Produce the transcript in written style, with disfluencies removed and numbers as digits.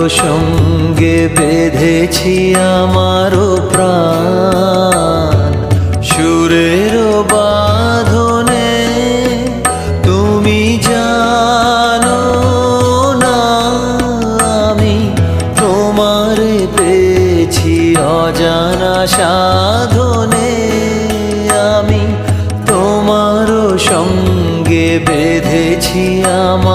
সঙ্গে বেঁধেছি আমারও প্রাণ সুরের বাঁধনে। তুমি জানো না আমি তোমারে পেয়েছি অজানা সাধনে। আমি তোমারও সঙ্গে বেঁধেছি আমার